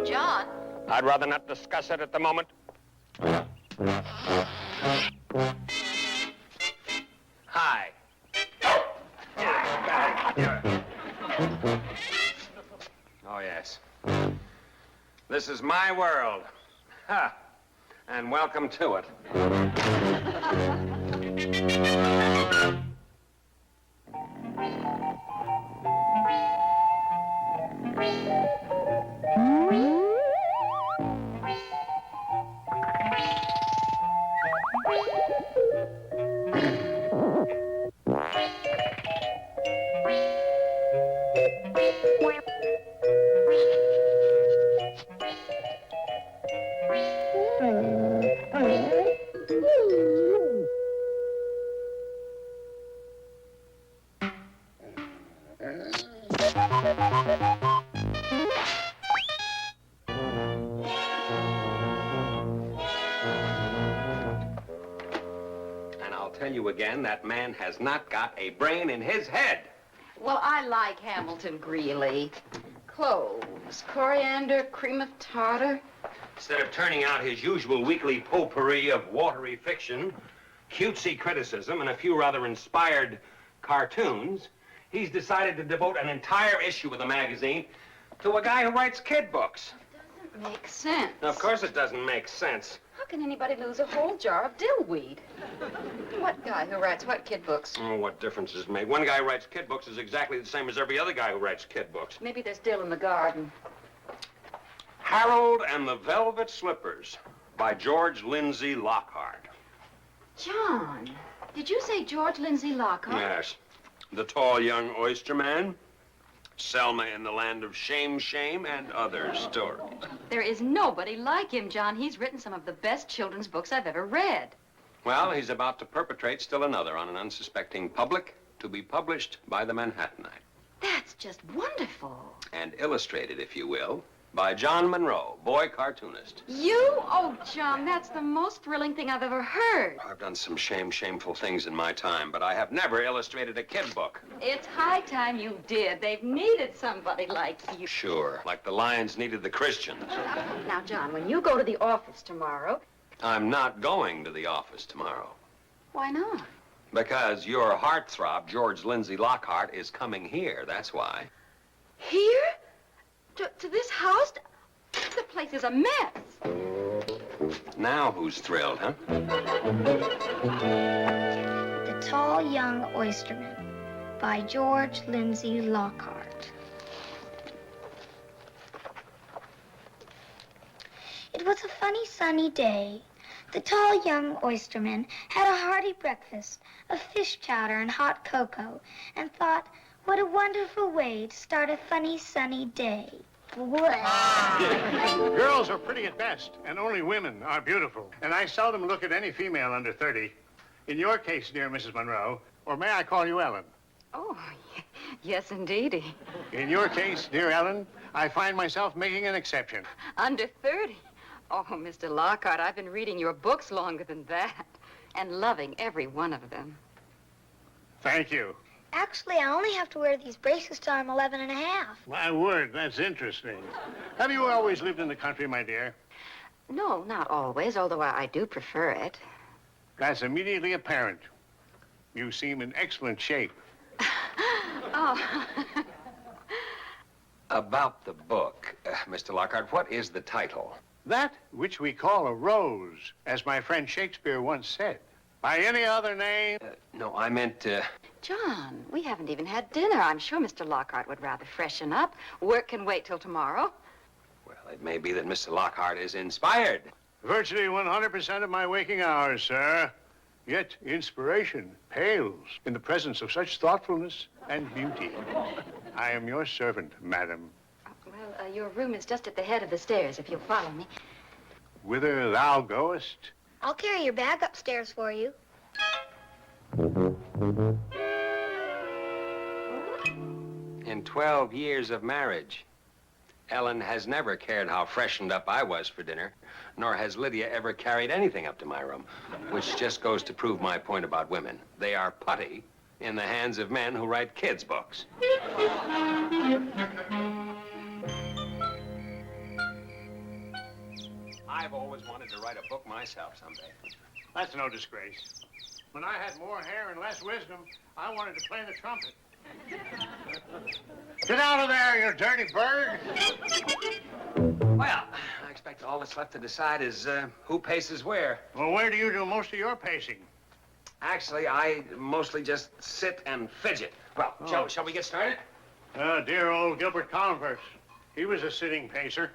John? I'd rather not discuss it at the moment. Hi. Oh, yes. This is my world. Ha! And welcome to it. Tell you again, that man has not got a brain in his head. Well, I like Hamilton Greeley. Cloves, coriander, cream of tartar. Instead of turning out his usual weekly potpourri of watery fiction, cutesy criticism, and a few rather inspired cartoons, he's decided to devote an entire issue of the magazine to a guy who writes kid books. It doesn't make sense. Of course it doesn't make sense. How can anybody lose a whole jar of dillweed? What guy who writes what kid books? Oh, what difference does it make? One guy who writes kid books is exactly the same as every other guy who writes kid books. Maybe there's dill in the garden. Harold and the Velvet Slippers by George Lindsay Lockhart. John, did you say George Lindsay Lockhart? Yes. The tall young oyster man, Selma in the Land of Shame, and other stories. There is nobody like him, John. He's written some of the best children's books I've ever read. Well, he's about to perpetrate still another on an unsuspecting public to be published by the Manhattanite. That's just wonderful. And illustrated, if you will, by John Monroe, boy cartoonist. You? Oh, John, that's the most thrilling thing I've ever heard. I've done some shameful things in my time, but I have never illustrated a kid book. It's high time you did. They've needed somebody like you. Sure, like the Lions needed the Christians. Now, John, when you go to the office tomorrow... I'm not going to the office tomorrow. Why not? Because your heartthrob, George Lindsay Lockhart, is coming here, that's why. Here? To this house? The place is a mess. Now who's thrilled, huh? The Tall Young Oysterman by George Lindsay Lockhart. It was a funny sunny day. The tall young oysterman had a hearty breakfast of fish chowder and hot cocoa and thought, what a wonderful way to start a funny sunny day. Girls are pretty at best, and only women are beautiful. And I seldom look at any female under 30. In your case, dear Mrs. Monroe, or may I call you Ellen? Oh, yes, indeedy. In your case, dear Ellen, I find myself making an exception. Under 30? Oh, Mr. Lockhart, I've been reading your books longer than that, and loving every one of them. Thank you. Actually, I only have to wear these braces till I'm 11 and a half. My word, that's interesting. Have you always lived in the country, my dear? No, not always, although I do prefer it. That's immediately apparent. You seem in excellent shape. Oh. About the book, Mr. Lockhart, what is the title? That which we call a rose, as my friend Shakespeare once said. By any other name? No, I meant, John, we haven't even had dinner. I'm sure Mr. Lockhart would rather freshen up. Work can wait till tomorrow. Well, it may be that Mr. Lockhart is inspired. Virtually 100% of my waking hours, sir. Yet inspiration pales in the presence of such thoughtfulness and beauty. I am your servant, madam. Well, your room is just at the head of the stairs, if you'll follow me. Whither thou goest? I'll carry your bag upstairs for you. In 12 years of marriage, Ellen has never cared how freshened up I was for dinner, nor has Lydia ever carried anything up to my room, which just goes to prove my point about women. They are putty in the hands of men who write kids' books. I've always wanted to write a book myself someday. That's no disgrace. When I had more hair and less wisdom, I wanted to play the trumpet. Get out of there, you dirty bird! Well, I expect all that's left to decide is who paces where. Well, where do you do most of your pacing? Actually, I mostly just sit and fidget. Well, Joe, shall we get started? Dear old Gilbert Converse. He was a sitting pacer.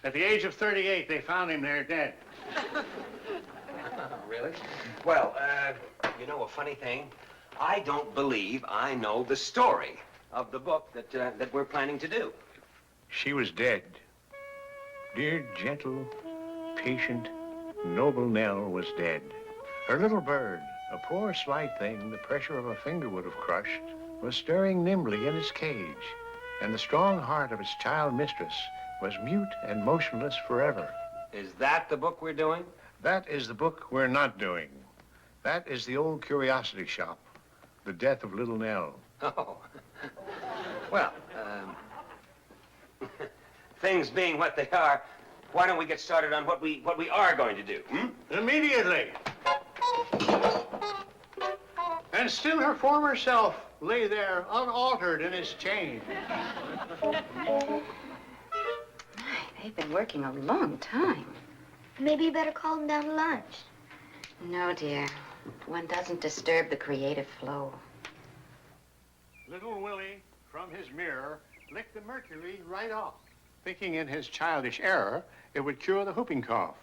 At the age of 38, they found him there dead. Really? Well, you know a funny thing? I don't believe I know the story of the book that we're planning to do. She was dead. Dear, gentle, patient, noble Nell was dead. Her little bird, a poor, slight thing the pressure of a finger would have crushed, was stirring nimbly in its cage, and the strong heart of its child mistress was mute and motionless forever. Is that the book we're doing? That is the book we're not doing. That is the old curiosity shop, The Death of Little Nell. Oh. Well, things being what they are, why don't we get started on what we are going to do, hmm? Immediately. And still her former self lay there unaltered in his chain. They've been working a long time. Maybe you better call them down to lunch. No, dear. One doesn't disturb the creative flow. Little Willie, from his mirror, licked the mercury right off, thinking in his childish error it would cure the whooping cough.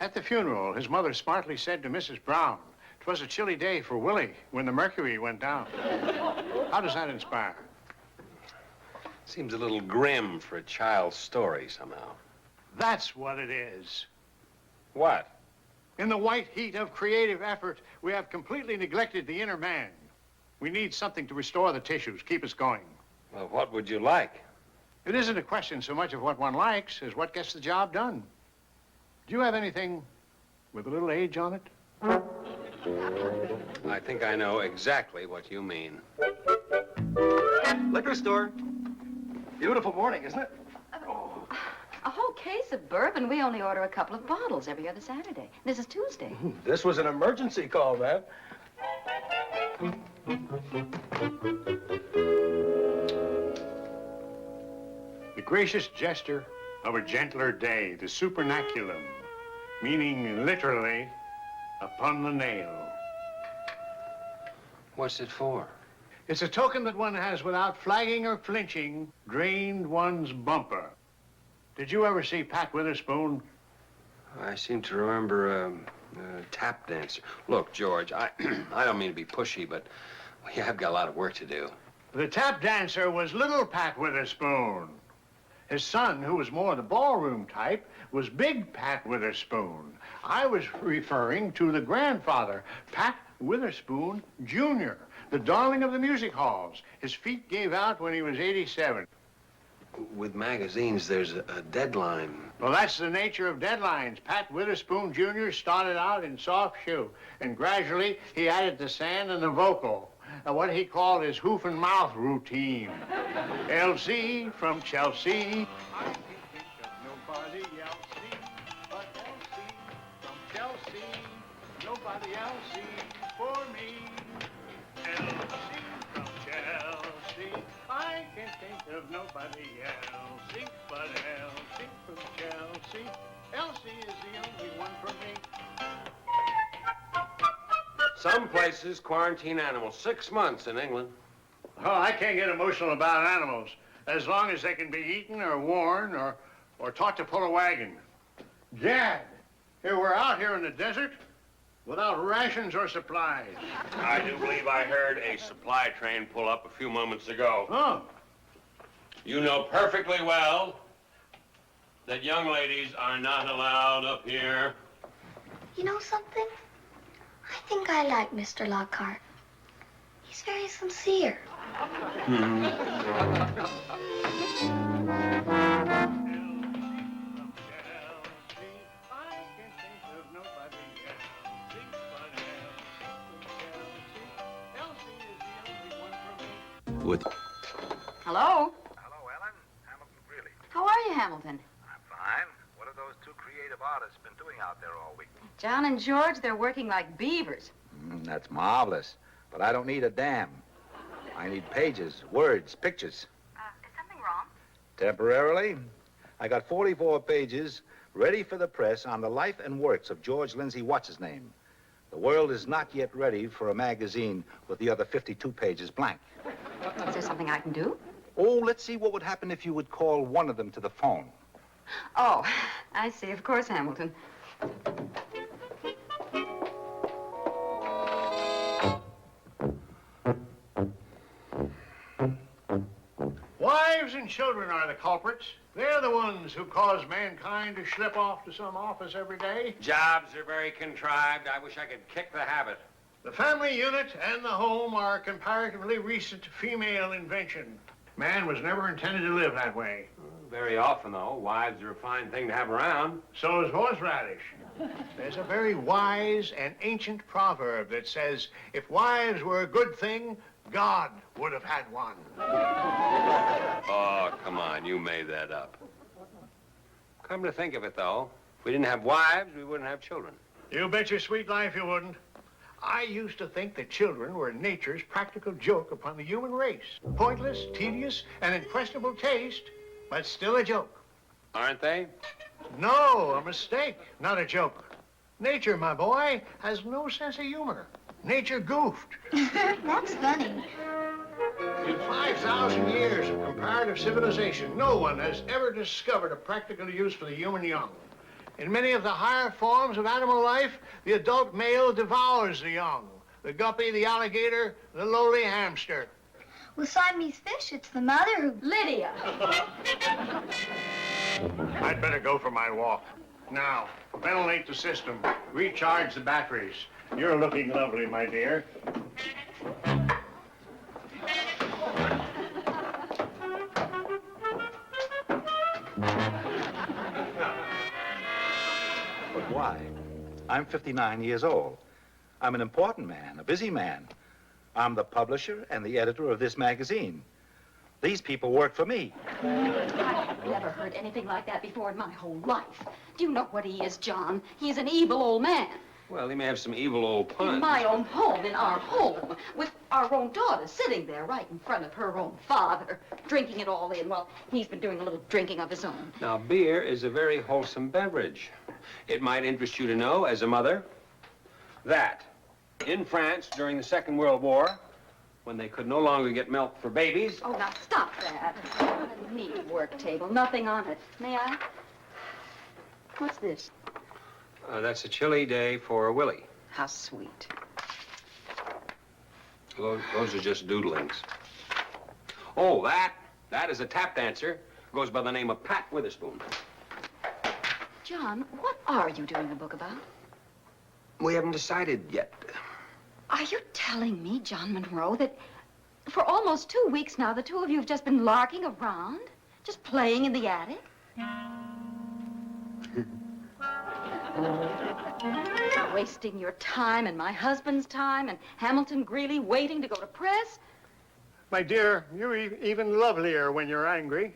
At the funeral, his mother smartly said to Mrs. Brown, "'Twas a chilly day for Willie when the mercury went down." How does that inspire? Seems a little grim for a child's story somehow. That's what it is. What? In the white heat of creative effort, we have completely neglected the inner man. We need something to restore the tissues, keep us going. Well, what would you like? It isn't a question so much of what one likes as what gets the job done. Do you have anything with a little age on it? I think I know exactly what you mean. Liquor store. Beautiful morning, isn't it? A whole case of bourbon. We only order a couple of bottles every other Saturday. This is Tuesday. This was an emergency call, man. The gracious gesture of a gentler day, the supernaculum, meaning literally upon the nail. What's it for? It's a token that one has, without flagging or flinching, drained one's bumper. Did you ever see Pat Witherspoon? I seem to remember a tap dancer. Look, George, I don't mean to be pushy, but we have got a lot of work to do. The tap dancer was little Pat Witherspoon. His son, who was more the ballroom type, was big Pat Witherspoon. I was referring to the grandfather, Pat Witherspoon Jr., the darling of the music halls. His feet gave out when he was 87. With magazines, there's a deadline. Well, that's the nature of deadlines. Pat Witherspoon Jr. started out in soft shoe, and gradually he added the sand and the vocal, what he called his hoof and mouth routine. LC from Chelsea. I can't think of nobody else but LC from Chelsea. Nobody else for me. LC from Chelsea. I can't think of nobody else but LC from Chelsea. LC is the only one for me. Some places quarantine animals 6 months in England. Oh, I can't get emotional about animals as long as they can be eaten or worn or taught to pull a wagon. Gad, here we're out here in the desert without rations or supplies. I do believe I heard a supply train pull up a few moments ago. Oh, You know perfectly well that young ladies are not allowed up here. You know something? I think I like Mr. Lockhart. He's very sincere. with... Hello? Hello, Ellen. Hamilton Greeley. How are you, Hamilton? I'm fine. What have those two creative artists been doing out there all week? John and George, they're working like beavers. That's marvelous. But I don't need a dam. I need pages, words, pictures. Is something wrong? Temporarily, I got 44 pages ready for the press on the life and works of George Lindsay What's-His-Name. The world is not yet ready for a magazine with the other 52 pages blank. Is there something I can do? Oh, let's see what would happen if you would call one of them to the phone. Oh, I see. Of course, Hamilton. Wives and children are the culprits. They're the ones who cause mankind to slip off to some office every day. Jobs are very contrived. I wish I could kick the habit. The family unit and the home are a comparatively recent female invention. Man was never intended to live that way. Very often, though, wives are a fine thing to have around. So is horseradish. There's a very wise and ancient proverb that says, if wives were a good thing, God would have had one. Oh, come on, you made that up. Come to think of it, though, if we didn't have wives, we wouldn't have children. You bet your sweet life you wouldn't. I used to think that children were nature's practical joke upon the human race. Pointless, tedious, and in questionable taste, but still a joke. Aren't they? No, a mistake, not a joke. Nature, my boy, has no sense of humor. Nature goofed. That's funny. In 5,000 years of comparative civilization, no one has ever discovered a practical use for the human young. In many of the higher forms of animal life, the adult male devours the young. The guppy, the alligator, the lowly hamster. With Siamese fish, it's the mother who... Lydia! I'd better go for my walk. Now, ventilate the system. Recharge the batteries. You're looking lovely, my dear. But why? I'm 59 years old. I'm an important man, a busy man. I'm the publisher and the editor of this magazine. These people work for me. I've never heard anything like that before in my whole life. Do you know what he is, John? He's an evil old man. Well, he may have some evil old puns. In my own home, in our home, with our own daughter sitting there right in front of her own father, drinking it all in while he's been doing a little drinking of his own. Now, beer is a very wholesome beverage. It might interest you to know, as a mother, that in France during the Second World War, when they could no longer get milk for babies... Oh, now stop that. A neat work table, nothing on it. May I? What's this? That's a chilly day for Willie. How sweet. Those are just doodlings. Oh, that is a tap dancer. Goes by the name of Pat Witherspoon. John, what are you doing a book about? We haven't decided yet. Are you telling me, John Monroe, that for almost 2 weeks now, the two of you have just been larking around? Just playing in the attic? Wasting your time and my husband's time and Hamilton Greeley waiting to go to press? My dear, you're even lovelier when you're angry.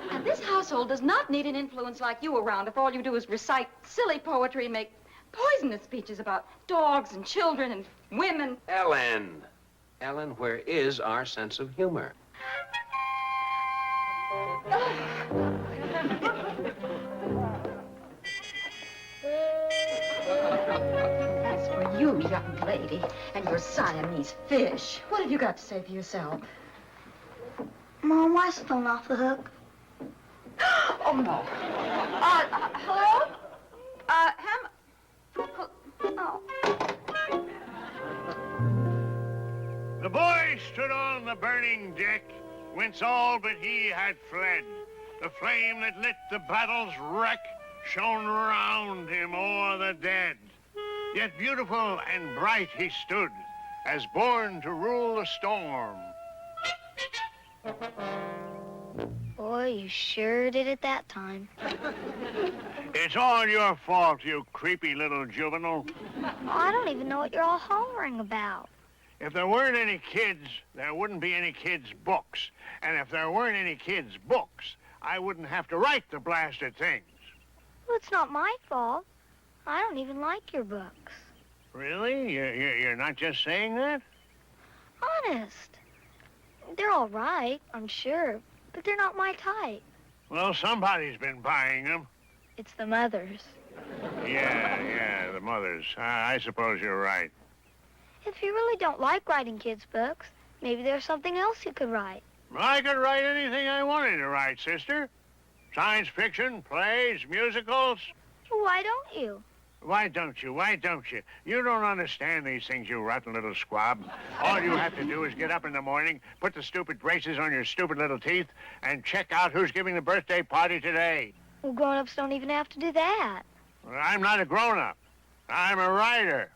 And this household does not need an influence like you around if all you do is recite silly poetry and make poisonous speeches about dogs and children and women. Ellen, where is our sense of humor? As for you, young lady, and your Siamese fish, what have you got to say for yourself? Mom, why is the phone off the hook? Oh, no. Hello? Oh. The boy stood on the burning deck, whence all but he had fled. The flame that lit the battle's wreck shone round him o'er the dead. Yet beautiful and bright he stood, as born to rule the storm. Boy, you sure did it that time. It's all your fault, you creepy little juvenile. I don't even know what you're all hollering about. If there weren't any kids, there wouldn't be any kids' books. And if there weren't any kids' books, I wouldn't have to write the blasted things. Well, it's not my fault. I don't even like your books. Really? You're not just saying that? Honest. They're all right, I'm sure, but they're not my type. Well, somebody's been buying them. It's the mothers. Yeah, the mothers. I suppose you're right. If you really don't like writing kids' books, maybe there's something else you could write. I could write anything I wanted to write, sister. Science fiction, plays, musicals. Why don't you? Why don't you? Why don't you? You don't understand these things, you rotten little squab. All you have to do is get up in the morning, put the stupid braces on your stupid little teeth, and check out who's giving the birthday party today. Well, grown-ups don't even have to do that. Well, I'm not a grown-up. I'm a writer.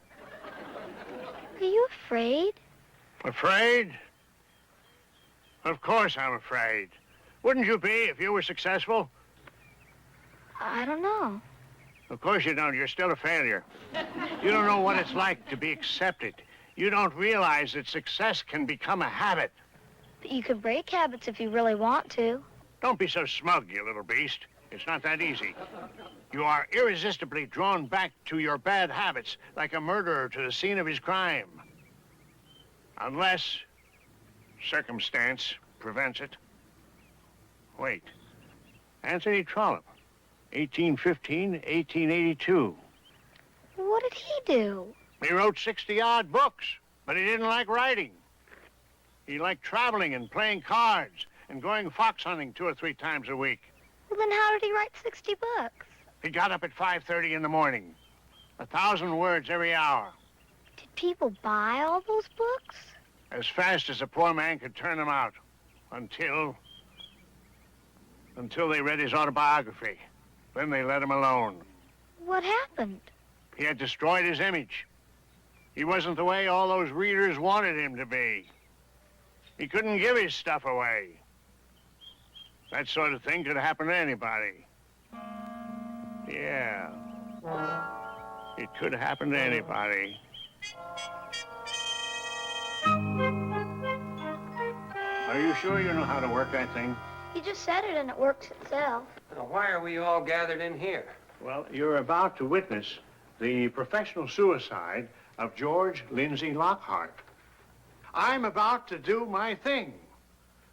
Are you afraid? Afraid? Of course I'm afraid. Wouldn't you be if you were successful? I don't know. Of course you don't. You're still a failure. You don't know what it's like to be accepted. You don't realize that success can become a habit. But you can break habits if you really want to. Don't be so smug, you little beast. It's not that easy. You are irresistibly drawn back to your bad habits, like a murderer to the scene of his crime. Unless circumstance prevents it. Wait. Anthony Trollope, 1815, 1882. What did he do? He wrote 60-odd books, but he didn't like writing. He liked traveling and playing cards and going fox hunting 2 or 3 times a week. Well, then how did he write 60 books? He got up at 5:30 in the morning. 1,000 words every hour. Did people buy all those books? As fast as a poor man could turn them out. Until they read his autobiography. Then they let him alone. What happened? He had destroyed his image. He wasn't the way all those readers wanted him to be. He couldn't give his stuff away. That sort of thing could happen to anybody. Yeah. It could happen to anybody. Are you sure you know how to work that thing? You just said it and it works itself. Now, why are we all gathered in here? Well, you're about to witness the professional suicide of George Lindsay Lockhart. I'm about to do my thing,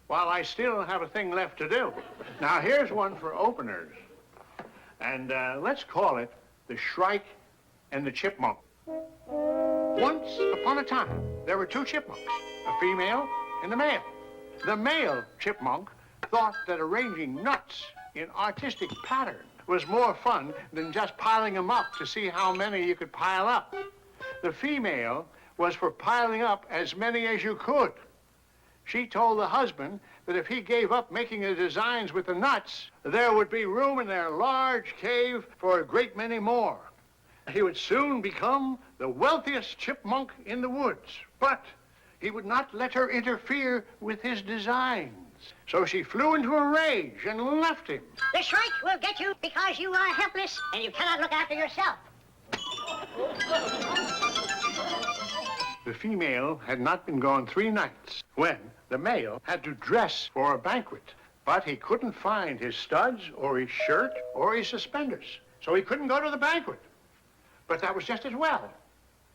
while I still have a thing left to do. Now, here's one for openers. And let's call it the Shrike and the Chipmunk. Once upon a time, there were 2 chipmunks, a female and a male. The male chipmunk thought that arranging nuts in artistic pattern was more fun than just piling them up to see how many you could pile up. The female was for piling up as many as you could. She told the husband that if he gave up making the designs with the nuts, there would be room in their large cave for a great many more. He would soon become the wealthiest chipmunk in the woods, but he would not let her interfere with his designs. So she flew into a rage and left him. The Shrike will get you because you are helpless and you cannot look after yourself. The female had not been gone 3 nights when the male had to dress for a banquet, but he couldn't find his studs or his shirt or his suspenders, so he couldn't go to the banquet. But that was just as well,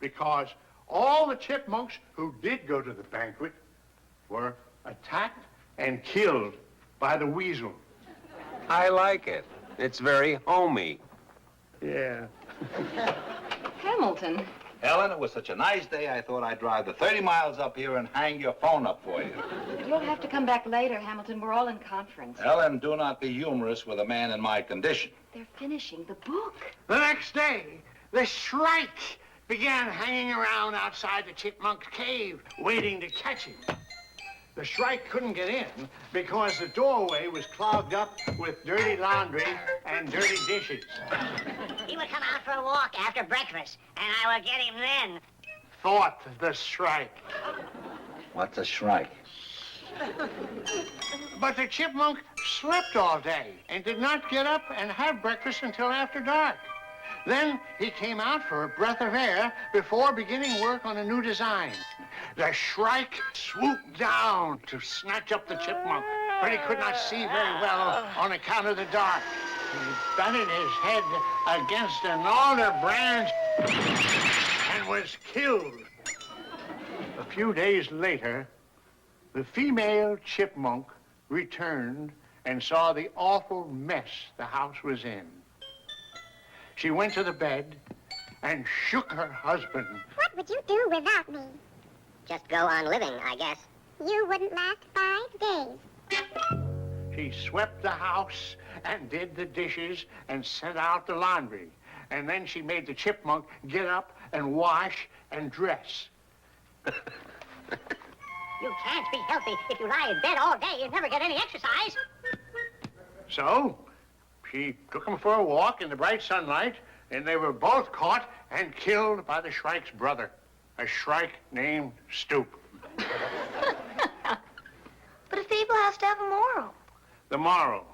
because all the chipmunks who did go to the banquet were attacked and killed by the weasel. I like it. It's very homey. Yeah. Hamilton. Ellen, it was such a nice day, I thought I'd drive the 30 miles up here and hang your phone up for you. You'll have to come back later, Hamilton. We're all in conference. Ellen, do not be humorous with a man in my condition. They're finishing the book. The next day, the Shrike began hanging around outside the chipmunk's cave, waiting to catch him. The Shrike couldn't get in because the doorway was clogged up with dirty laundry and dirty dishes. He will come out for a walk after breakfast, and I will get him then. Thought the Shrike. What's a shrike? But the chipmunk slept all day and did not get up and have breakfast until after dark. Then he came out for a breath of air before beginning work on a new design. The Shrike swooped down to snatch up the chipmunk, but he could not see very well on account of the dark. He butted his head against an alder branch and was killed. A few days later, the female chipmunk returned and saw the awful mess the house was in. She went to the bed and shook her husband. What would you do without me? Just go on living, I guess. You wouldn't last 5 days. She swept the house and did the dishes and sent out the laundry. And then she made the chipmunk get up and wash and dress. You can't be healthy if you lie in bed all day. You never get any exercise. So she took him for a walk in the bright sunlight, and they were both caught and killed by the Shrike's brother, a Shrike named Stoop. But a fable has to have a moral. The moral: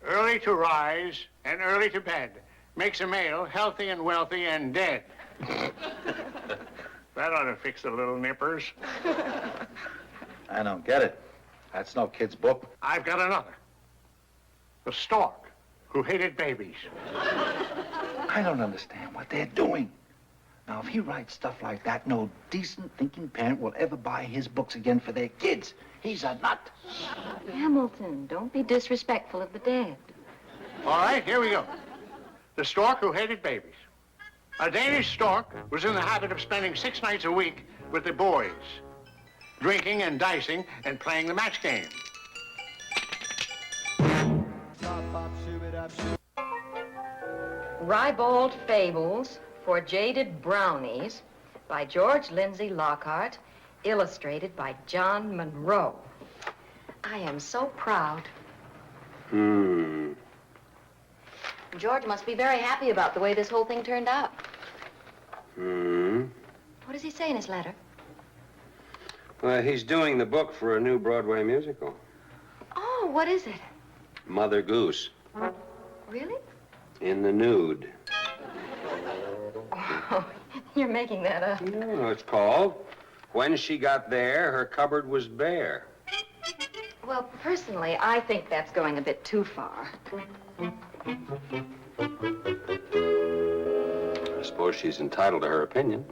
early to rise and early to bed makes a male healthy and wealthy and dead. That ought to fix the little nippers. I don't get it. That's no kid's book. I've got another. The stork who hated babies. I don't understand what they're doing. Now, if he writes stuff like that, no decent thinking parent will ever buy his books again for their kids. He's a nut. Hamilton, don't be disrespectful of the dead. All right, here we go. The stork who hated babies. A Danish stork was in the habit of spending 6 nights a week with the boys, drinking and dicing and playing the match game. Ribald Fables for Jaded Brownies by George Lindsay Lockhart, illustrated by John Monroe. I am so proud. George must be very happy about the way this whole thing turned out. What does he say in his letter? Well, he's doing the book for a new Broadway musical. Oh, what is it? Mother Goose. Really? In the nude. Oh, you're making that up. No, it's called When She Got There, Her Cupboard Was Bare. Well, personally, I think that's going a bit too far. I suppose she's entitled to her opinion.